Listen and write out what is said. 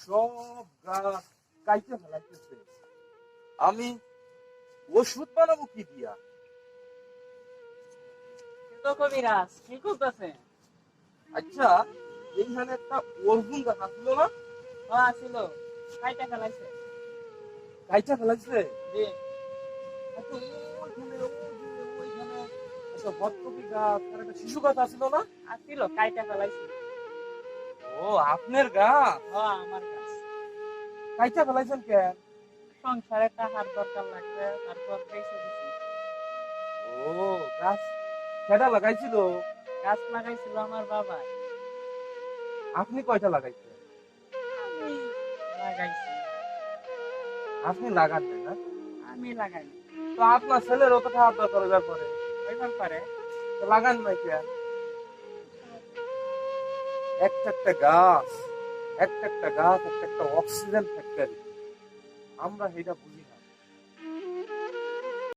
সব গাছ কাইটে ফেলাইতেছে। আমি ওষুধ বানাবো কি দিয়া? তো কবিরাজ কি করতেছে? আচ্ছা, এইখানে একটা অর্জুন গাছ ছিল না? ও আসিল, কাইটা ফেলাইছে। কাইটা ফেলাইছে। জি। আচ্ছা, ওইখানে একটা বটকপি গাছ আর একটা শিশু গাছ আছিল না? আসিল, কাইটা ফেলাইছে। ও, আপনার গাছ? ও আমার কাছ। কাইটা ফেলাইছেন কেন? সংসারে টাকার দরকার লাগবে, তারপর পয়সা দিছি। ও, গাছ কেডা লাগাইছিল? গাছ লাগাইছিল আমার বাবা। আপনি কয়টা লাগাইছেন? আমি লাগাইছি। আপনি লাগান নাই না? আমি লাগাই। তো আপনার ছেলের অত টাকা দরকার হইবার পরে ওইবার পারে। তো লাগান নাই কেন? একটা একটা গাছ, একটা একটা গাছ, একটা একটা অক্সিজেন ফ্যাক্টরি। আমরা এটা বুঝি